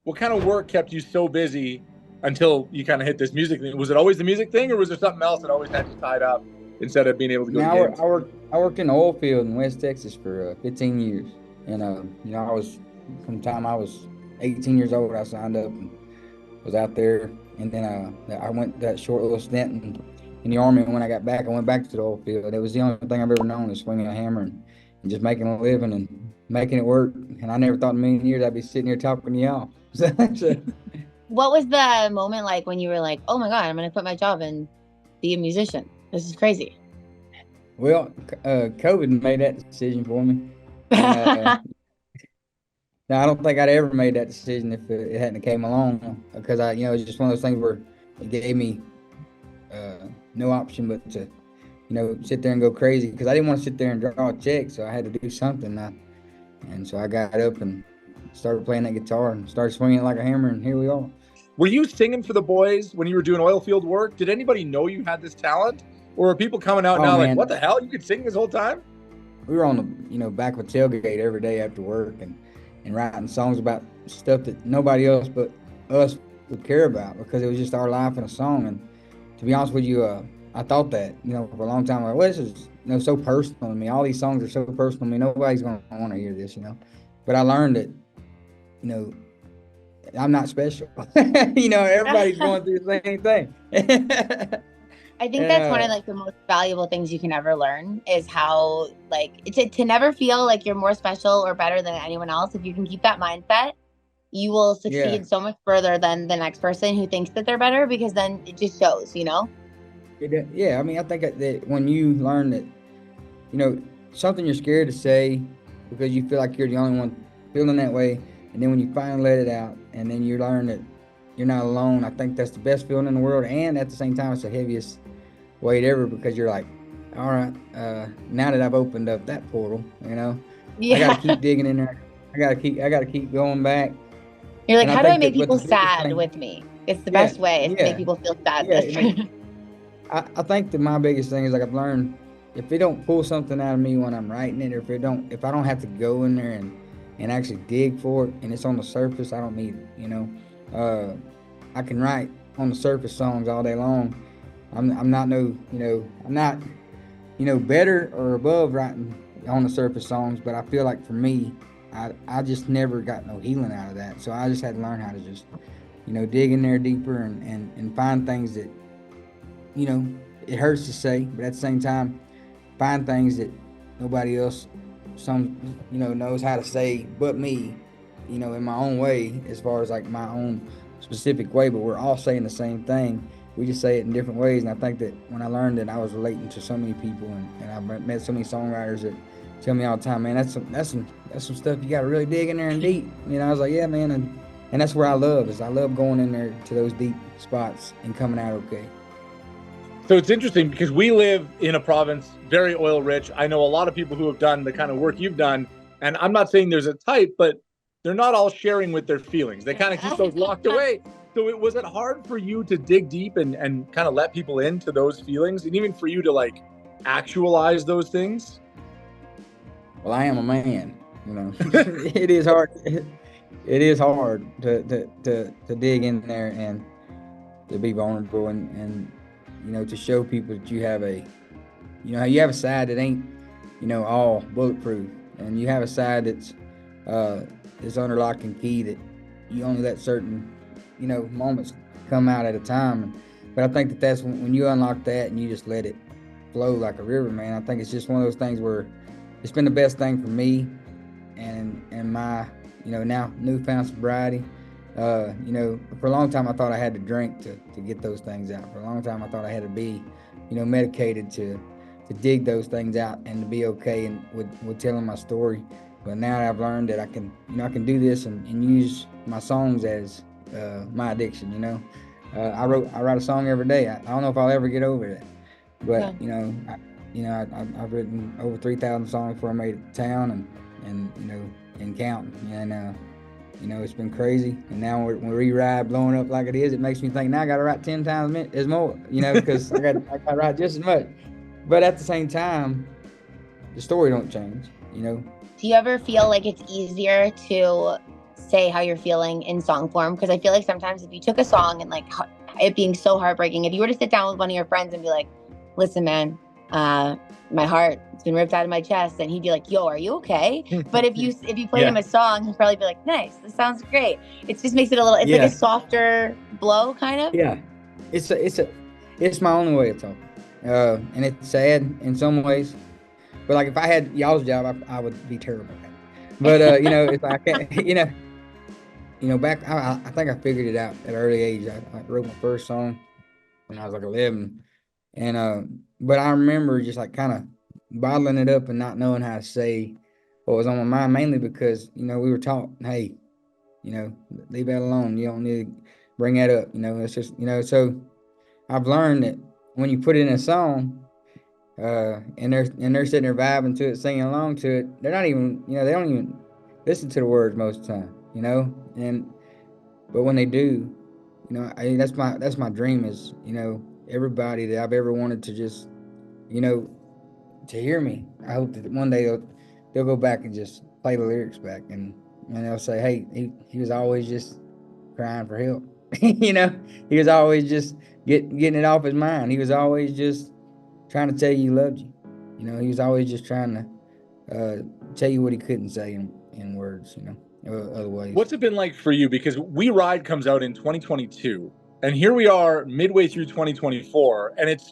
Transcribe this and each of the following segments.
what kind of work kept you so busy until you kind of hit this music thing? Was it always the music thing, or was there something else that always had you tied up instead of being able to go to Now games? I worked in the oil field in West Texas for 15 years, and I was from the time I was 18 years old, I signed up and was out there, and then I went that short little stint in the army. And when I got back, I went back to the oil field. It was the only thing I've ever known is swinging a hammer and just making a living and making it work. And I never thought in a million years I'd be sitting here talking to y'all. So, What was the moment like when you were like, "Oh my God, I'm gonna quit my job and be a musician. This is crazy." well, COVID made that decision for me, and no, I don't think I'd ever made that decision if it hadn't came along because it's just one of those things where it gave me no option but to, sit there and go crazy because I didn't want to sit there and draw a check, so I had to do something. And so I got up and started playing that guitar and started swinging it like a hammer, and here we are. Were you singing for the boys when you were doing oil field work? Did anybody know you had this talent? Or are people coming out Oh now like, what man, the hell? You could sing this whole time? we were on the back of a tailgate every day after work and writing songs about stuff that nobody else but us would care about because it was just our life in a song. And to be honest with you, I thought that for a long time, like, well, this is so personal to me. All these songs are so personal to me. Nobody's gonna want to hear this. But I learned that you know I'm not special. Everybody's going through the same thing. I think that's one uh, of like the most valuable things you can ever learn is how like to never feel like you're more special or better than anyone else. If you can keep that mindset, you will yeah, succeed so much further than the next person who thinks that they're better because then it just shows, you know? yeah. I mean, I think that when you learn that you know, something you're scared to say because you feel like you're the only one feeling that way. And then when you finally let it out and then you learn that you're not alone, I think that's the best feeling in the world. And at the same time, it's the heaviest weight ever because you're like, all right, now that I've opened up that portal, I got to Yeah. keep digging in there. I got to keep going back. You're like, And I how do I think make that, but people the biggest sad thing, with me? It's the yeah, best way is to make yeah, people feel yeah. sadness. I think that my biggest thing is like I've learned if it don't pull something out of me when I'm writing it, or if I don't have to go in there and actually dig for it, and it's on the surface, I don't need it. Uh, I can write on the surface songs all day long. I'm not no I'm not better or above writing on the surface songs, but I feel like for me, I just never got no healing out of that. So I just had to learn how to just dig in there deeper and find things that you know, it hurts to say, but at the same time, find things that nobody else knows how to say but me, in my own way, as far as like my own specific way, but we're all saying the same thing. We just say it in different ways. And I think that when I learned that I was relating to so many people and I've met so many songwriters that tell me all the time, man, that's some stuff you gotta really dig in there and deep. I was like, yeah, man, and that's where I love going in there to those deep spots and coming out okay. So it's interesting because we live in a province very oil rich. I know a lot of people who have done the kind of work you've done. And I'm not saying there's a type, but they're not all sharing with their feelings. They kind of keep those locked away. So was it hard for you to dig deep and kind of let people into those feelings and even for you to like actualize those things? Well, I am a man. It is hard. It is hard to dig in there and to be vulnerable and to show people that you have a side that ain't all bulletproof, and you have a side uh that's under lock and key that you only let certain moments come out at a time. But I think that that's when you unlock that and you just let it flow like a river, man. I think it's just one of those things where it's been the best thing for me and my now newfound sobriety. For a long time I thought I had to drink to get those things out. For a long time I thought I had to be medicated to dig those things out and to be okay and with telling my story. But now I've learned that I can I can do this and use my songs as my addiction. I write a song every day. I don't know if I'll ever get over that, but Yeah. I've written over 3,000 songs before I made it to town and and counting. And it's been crazy. And now when we ride blowing up like it is, it makes me think now I got to write 10 times a minute as more. Because I got to write just as much. But at the same time, the story don't change. Do you ever feel like it's easier to say how you're feeling in song form. Because I feel like sometimes if you took a song and like it being so heartbreaking, if you were to sit down with one of your friends and be like, listen, man, my heart's been ripped out of my chest, and he'd be like, yo, are you okay? But if you played him a song, he'd probably be like, nice, this sounds great. It just makes it a little, it's like a softer blow kind of. Yeah, it's my only way of talking, and it's sad in some ways. But like if I had y'all's job, I would be terrible at it. But you know, if I can't, back I think I figured it out at an early age. I wrote my first song when I was like 11, and but I remember just like kind of bottling it up and not knowing how to say what was on my mind, mainly because we were taught, hey, leave that alone. You don't need to bring that up. It's just So I've learned that when you put it in a song, and they're sitting there vibing to it, singing along to it, they're not even, they don't even listen to the words most of the time, but when they do, that's my dream is, everybody that I've ever wanted to just, to hear me. I hope that one day they'll go back and just play the lyrics back, and they'll say, hey, he was always just crying for help. He was always just getting it off his mind. He was always just trying to tell you he loved you. He was always just trying to tell you what he couldn't say in words, other ways. What's it been like for you? Because We Ride comes out in 2022, and here we are midway through 2024, and it's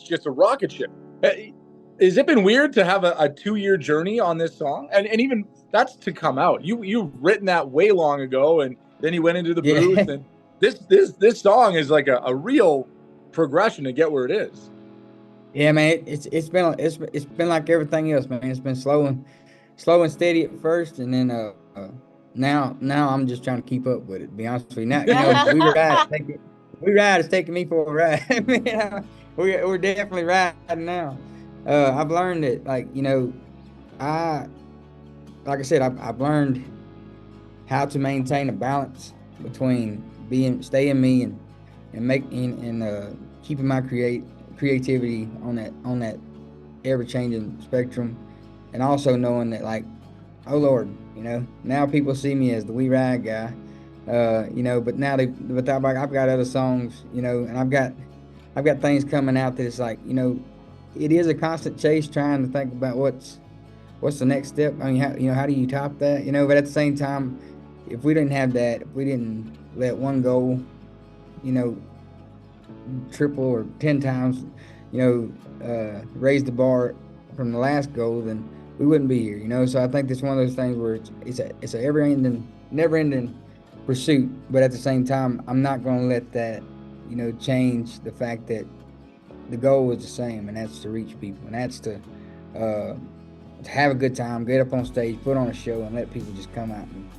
just a rocket ship. Has it been weird to have a 2-year journey on this song? And even that's to come out. You've written that way long ago, and then you went into the booth, and this song is like a real progression to get where it is. Yeah, man, it's been like everything else, man. It's been slow and steady at first, and then now I'm just trying to keep up with it. To be honest with you, now We Ride is taking me for a ride. We're definitely riding now. I've learned that, like I said, I've learned how to maintain a balance between staying me and making and keeping my creativity on that ever-changing spectrum, and also knowing that, like, oh Lord, now people see me as the We Ride guy, but now I've got other songs, and I've got things coming out that it's like, it is a constant chase trying to think about what's the next step. I mean, how do you top that, but at the same time, if we didn't have that, if we didn't let one goal, triple or 10 times, raise the bar from the last goal, then we wouldn't be here, So I think it's one of those things where it's a never-ending pursuit, but at the same time, I'm not going to let that, change the fact that the goal is the same, and that's to reach people, and that's to have a good time, get up on stage, put on a show, and let people just come out and,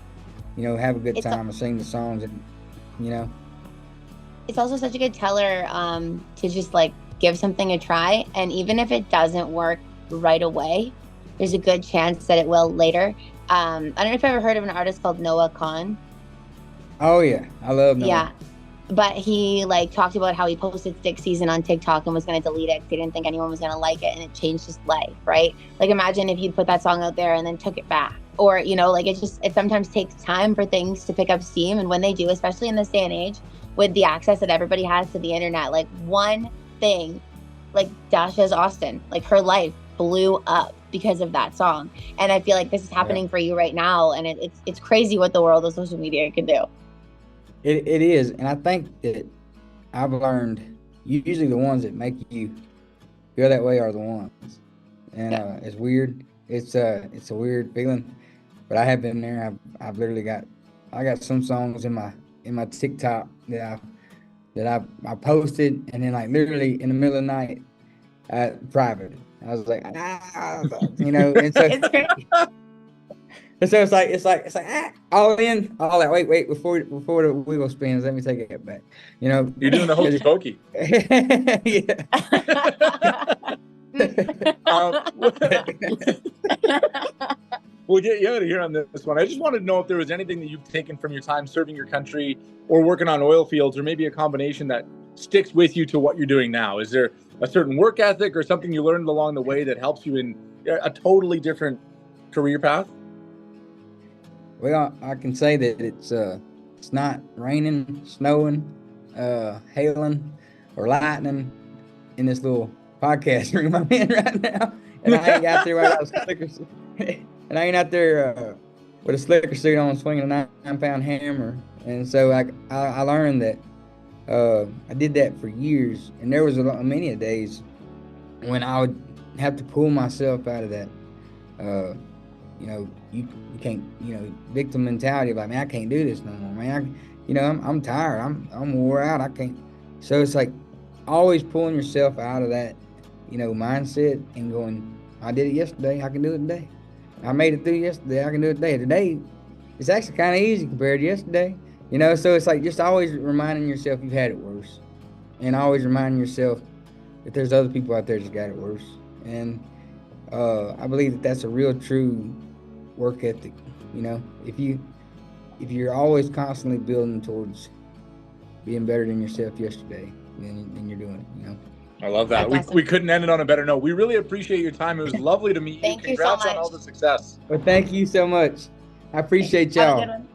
have a good time and sing the songs, and, It's also such a good teller to just like give something a try, and even if it doesn't work right away, there's a good chance that it will later. I don't know if you've ever heard of an artist called Noah Kahan. Oh yeah, I love Noah. Yeah, but he like talked about how he posted Stick Season on TikTok and was going to delete it because he didn't think anyone was going to like it, and it changed his life, right? Like imagine if you'd put that song out there and then took it back, or like it sometimes takes time for things to pick up steam, and when they do, especially in this day and age with the access that everybody has to the internet, like one thing, like Dasha's Austin, like her life blew up because of that song, and I feel like this is happening for you right now, and it's crazy what the world of social media can do. It is, and I think that I've learned usually the ones that make you feel that way are the ones, and it's weird. It's a weird feeling, but I have been there. I've literally got some songs in my TikTok that I posted, and then like literally in the middle of the night, private. I was like, and so It's great. and so it's like all in, all that. Wait, before the wheel spins, let me take it back. You're doing the hokey pokey. We'll get you out of here on this one. I just wanted to know if there was anything that you've taken from your time serving your country or working on oil fields, or maybe a combination that sticks with you to what you're doing now. Is there a certain work ethic or something you learned along the way that helps you in a totally different career path? Well, I can say that it's not raining, snowing, hailing, or lightning in this little podcast room I'm in right now, and I ain't out there without a slicker, and I ain't out there with a slicker suit on, swinging a 9-pound hammer. And so I learned that I did that for years, and there was many days when I would have to pull myself out of that. You can't, victim mentality, like, man, I can't do this no more, man. I'm tired. I'm wore out. I can't. So it's like always pulling yourself out of that, mindset and going, I did it yesterday. I can do it today. I made it through yesterday. I can do it today. Today, it's actually kind of easy compared to yesterday. So it's like just always reminding yourself you've had it worse, and always reminding yourself that there's other people out there that's got it worse. And I believe that that's a real true work ethic. If you're always constantly building towards being better than yourself yesterday, then you're doing it. I love that. We couldn't end it on a better note. We really appreciate your time. It was lovely to meet you. Thank you so Congrats much. on all the success. Well, thank you so much. I appreciate y'all. Have a good one.